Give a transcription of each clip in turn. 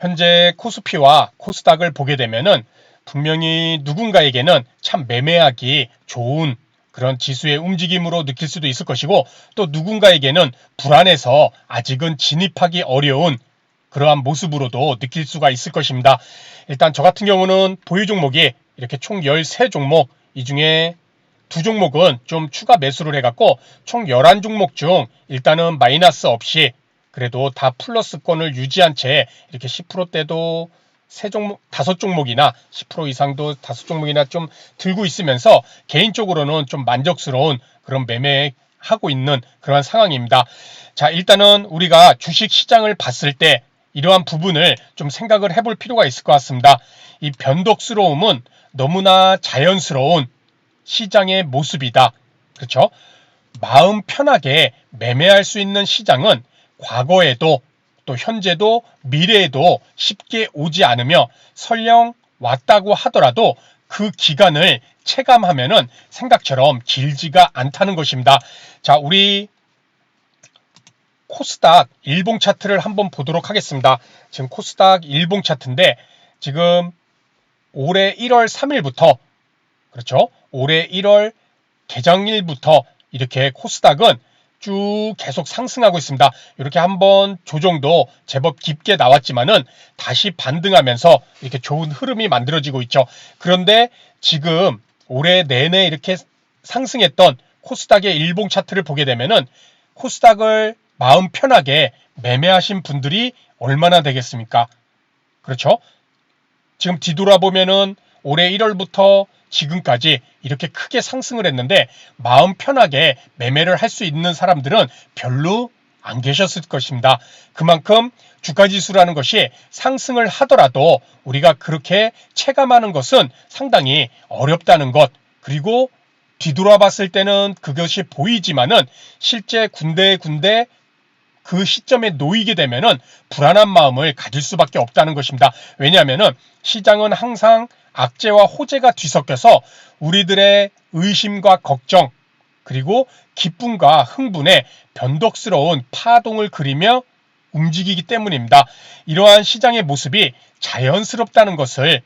현재 코스피와 코스닥을 보게 되면은 분명히 누군가에게는 참 매매하기 좋은 그런 지수의 움직임으로 느낄 수도 있을 것이고, 또 누군가에게는 불안해서 아직은 진입하기 어려운 그러한 모습으로도 느낄 수가 있을 것입니다. 일단 저 같은 경우는 보유 종목이 이렇게 총 13종목, 이 중에 2종목은 좀 추가 매수를 해갖고 총 11종목 중 일단은 마이너스 없이 그래도 다 플러스권을 유지한 채 이렇게 10%대도 5종목이나 10% 이상도 5종목이나 좀 들고 있으면서 개인적으로는 좀 만족스러운 그런 매매하고 있는 그런 상황입니다. 자, 일단은 우리가 주식 시장을 봤을 때 이러한 부분을 좀 생각을 해볼 필요가 있을 것 같습니다. 이 변덕스러움은 너무나 자연스러운 시장의 모습이다. 그렇죠? 마음 편하게 매매할 수 있는 시장은 과거에도 또 현재도 미래에도 쉽게 오지 않으며, 설령 왔다고 하더라도 그 기간을 체감하면은 생각처럼 길지가 않다는 것입니다. 자, 우리 코스닥 일봉 차트를 한번 보도록 하겠습니다. 지금 코스닥 일봉 차트인데 지금 올해 1월 3일부터, 그렇죠? 올해 1월 개장일부터 이렇게 코스닥은 쭉 계속 상승하고 있습니다. 이렇게 한번 조정도 제법 깊게 나왔지만은 다시 반등하면서 이렇게 좋은 흐름이 만들어지고 있죠. 그런데 지금 올해 내내 이렇게 상승했던 코스닥의 일봉 차트를 보게 되면은 코스닥을 마음 편하게 매매하신 분들이 얼마나 되겠습니까? 그렇죠? 지금 뒤돌아보면은 올해 1월부터 지금까지 이렇게 크게 상승을 했는데 마음 편하게 매매를 할 수 있는 사람들은 별로 안 계셨을 것입니다. 그만큼 주가지수라는 것이 상승을 하더라도 우리가 그렇게 체감하는 것은 상당히 어렵다는 것, 그리고 뒤돌아봤을 때는 그것이 보이지만은 실제 군데군데 그 시점에 놓이게 되면은 불안한 마음을 가질 수밖에 없다는 것입니다. 왜냐하면은 시장은 항상 악재와 호재가 뒤섞여서 우리들의 의심과 걱정, 그리고 기쁨과 흥분에 변덕스러운 파동을 그리며 움직이기 때문입니다. 이러한 시장의 모습이 자연스럽다는 것을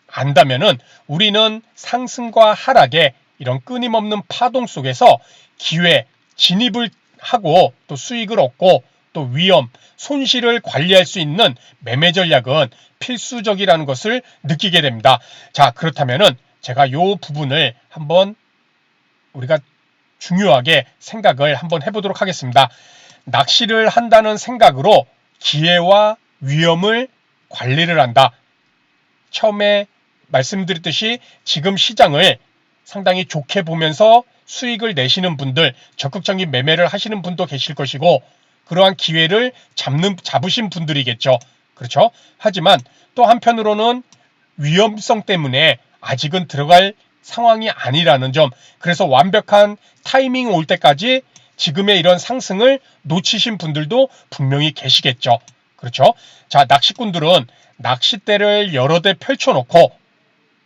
안다면은 우리는 상승과 하락의 이런 끊임없는 파동 속에서 기회, 진입을 하고 또 수익을 얻고 또 위험, 손실을 관리할 수 있는 매매 전략은 필수적이라는 것을 느끼게 됩니다. 자, 그렇다면은 제가 이 부분을 한번 우리가 중요하게 생각을 한번 해보도록 하겠습니다. 낚시를 한다는 생각으로 기회와 위험을 관리를 한다. 처음에 말씀드렸듯이 지금 시장을 상당히 좋게 보면서 수익을 내시는 분들, 적극적인 매매를 하시는 분도 계실 것이고, 그러한 기회를 잡으신 분들이겠죠. 그렇죠? 하지만 또 한편으로는 위험성 때문에 아직은 들어갈 상황이 아니라는 점, 그래서 완벽한 타이밍 올 때까지 지금의 이런 상승을 놓치신 분들도 분명히 계시겠죠. 그렇죠? 자, 낚시꾼들은 낚싯대를 여러 대 펼쳐놓고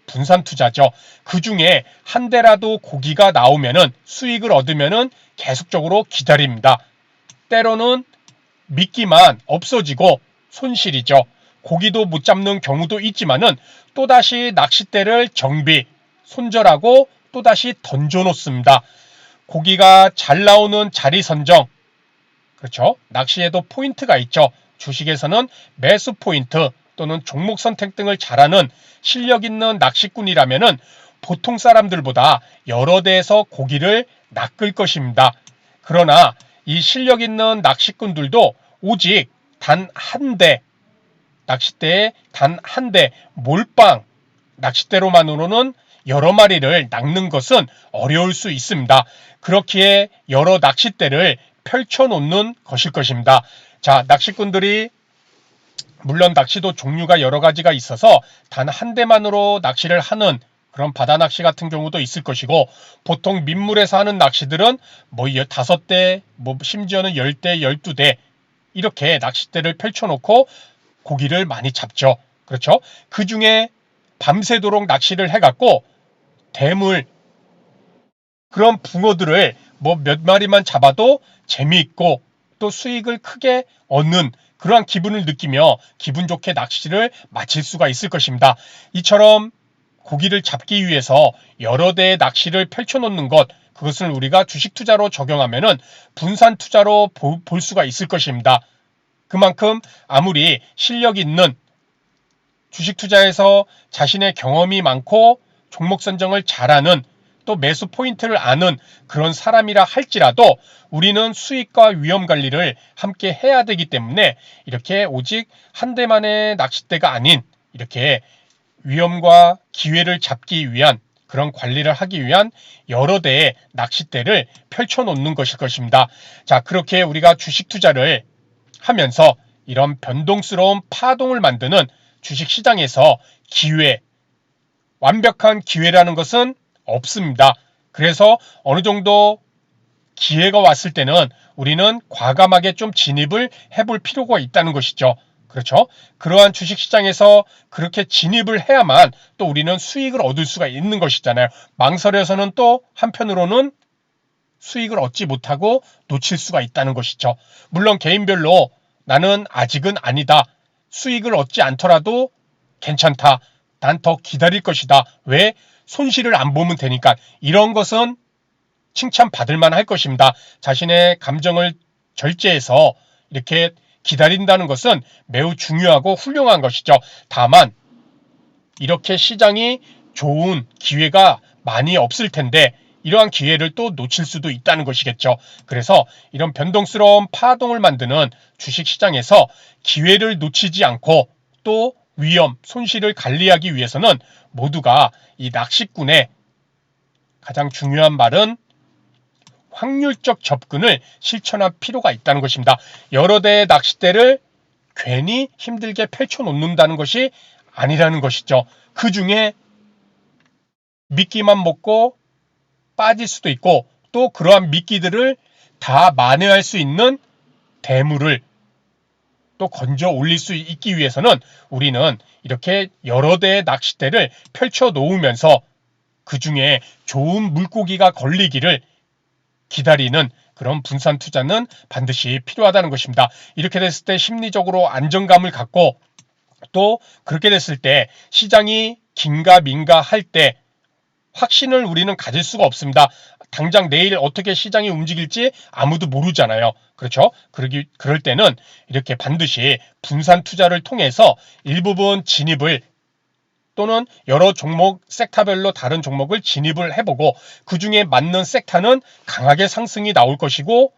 분산 투자죠. 그 중에 한 대라도 고기가 나오면은 수익을 얻으면은 계속적으로 기다립니다. 때로는 미끼만 없어지고 손실이죠. 고기도 못 잡는 경우도 있지만은 또다시 낚싯대를 정비, 손절하고 또다시 던져놓습니다. 고기가 잘 나오는 자리 선정, 그렇죠? 낚시에도 포인트가 있죠. 주식에서는 매수 포인트 또는 종목 선택 등을 잘하는 실력 있는 낚시꾼이라면은 보통 사람들보다 여러 대에서 고기를 낚을 것입니다. 그러나 이 실력 있는 낚시꾼들도 오직 단 한 대, 낚싯대에 단 한 대, 몰빵 낚싯대로만으로는 여러 마리를 낚는 것은 어려울 수 있습니다. 그렇기에 여러 낚싯대를 펼쳐놓는 것일 것입니다. 자, 낚시꾼들이 물론 낚시도 종류가 여러 가지가 있어서 단 한 대만으로 낚시를 하는 그런 바다 낚시 같은 경우도 있을 것이고, 보통 민물에서 하는 낚시들은 뭐 5대, 뭐 심지어는 10대, 12대 이렇게 낚싯대를 펼쳐놓고 고기를 많이 잡죠. 그렇죠? 그 중에 밤새도록 낚시를 해갖고 대물, 그런 붕어들을 뭐 몇 마리만 잡아도 재미있고 또 수익을 크게 얻는 그러한 기분을 느끼며 기분 좋게 낚시를 마칠 수가 있을 것입니다. 이처럼 고기를 잡기 위해서 여러 대의 낚시를 펼쳐놓는 것, 그것을 우리가 주식 투자로 적용하면은 분산 투자로 볼 수가 있을 것입니다. 그만큼 아무리 실력 있는 주식 투자에서 자신의 경험이 많고 종목 선정을 잘하는 또 매수 포인트를 아는 그런 사람이라 할지라도 우리는 수익과 위험 관리를 함께 해야 되기 때문에 이렇게 오직 한 대만의 낚싯대가 아닌 이렇게 위험과 기회를 잡기 위한 그런 관리를 하기 위한 여러 대의 낚싯대를 펼쳐놓는 것일 것입니다. 자, 그렇게 우리가 주식 투자를 하면서 이런 변동스러운 파동을 만드는 주식시장에서 기회, 완벽한 기회라는 것은 없습니다. 그래서 어느 정도 기회가 왔을 때는 우리는 과감하게 좀 진입을 해볼 필요가 있다는 것이죠. 그렇죠? 그러한 주식시장에서 그렇게 진입을 해야만 또 우리는 수익을 얻을 수가 있는 것이잖아요. 망설여서는 또 한편으로는 수익을 얻지 못하고 놓칠 수가 있다는 것이죠. 물론 개인별로 나는 아직은 아니다. 수익을 얻지 않더라도 괜찮다. 난 더 기다릴 것이다. 왜? 손실을 안 보면 되니까. 이런 것은 칭찬받을 만할 것입니다. 자신의 감정을 절제해서 이렇게 기다린다는 것은 매우 중요하고 훌륭한 것이죠. 다만 이렇게 시장이 좋은 기회가 많이 없을 텐데 이러한 기회를 또 놓칠 수도 있다는 것이겠죠. 그래서 이런 변동스러운 파동을 만드는 주식시장에서 기회를 놓치지 않고 또 위험, 손실을 관리하기 위해서는 모두가 이 낚시꾼의 가장 중요한 말은 확률적 접근을 실천할 필요가 있다는 것입니다. 여러 대의 낚싯대를 괜히 힘들게 펼쳐놓는다는 것이 아니라는 것이죠. 그 중에 미끼만 먹고 빠질 수도 있고 또 그러한 미끼들을 다 만회할 수 있는 대물을 또 건져 올릴 수 있기 위해서는 우리는 이렇게 여러 대의 낚싯대를 펼쳐 놓으면서 그 중에 좋은 물고기가 걸리기를 기다리는 그런 분산 투자는 반드시 필요하다는 것입니다. 이렇게 됐을 때 심리적으로 안정감을 갖고 또 그렇게 됐을 때 시장이 긴가민가 할 때 확신을 우리는 가질 수가 없습니다. 당장 내일 어떻게 시장이 움직일지 아무도 모르잖아요. 그렇죠? 그럴 때는 이렇게 반드시 분산 투자를 통해서 일부분 진입을 또는 여러 종목 섹터별로 다른 종목을 진입을 해보고 그 중에 맞는 섹터는 강하게 상승이 나올 것이고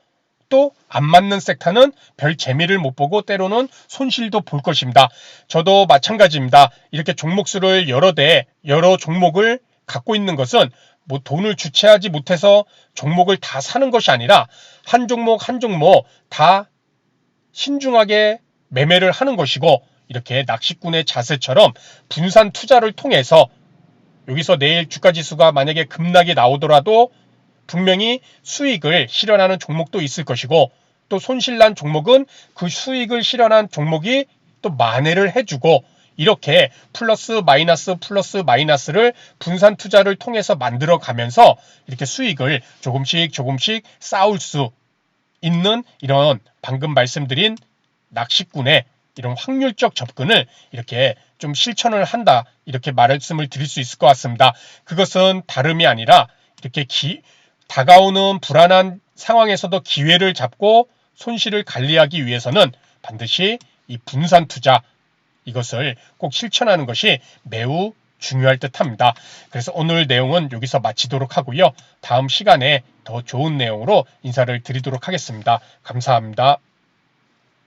또 안 맞는 섹터는 별 재미를 못 보고 때로는 손실도 볼 것입니다. 저도 마찬가지입니다. 이렇게 종목수를 여러 종목을 갖고 있는 것은 뭐 돈을 주체하지 못해서 종목을 다 사는 것이 아니라 한 종목 한 종목 다 신중하게 매매를 하는 것이고 이렇게 낚시꾼의 자세처럼 분산 투자를 통해서 여기서 내일 주가지수가 만약에 급락이 나오더라도 분명히 수익을 실현하는 종목도 있을 것이고 또 손실난 종목은 그 수익을 실현한 종목이 또 만회를 해주고 이렇게 플러스 마이너스를 분산 투자를 통해서 만들어 가면서 이렇게 수익을 조금씩 쌓을 수 있는 이런 방금 말씀드린 낚시꾼의 이런 확률적 접근을 이렇게 좀 실천을 한다 이렇게 말씀을 드릴 수 있을 것 같습니다. 그것은 다름이 아니라 이렇게 다가오는 불안한 상황에서도 기회를 잡고 손실을 관리하기 위해서는 반드시 이 분산 투자 이것을 꼭 실천하는 것이 매우 중요할 듯합니다. 그래서 오늘 내용은 여기서 마치도록 하고요. 다음 시간에 더 좋은 내용으로 인사를 드리도록 하겠습니다. 감사합니다.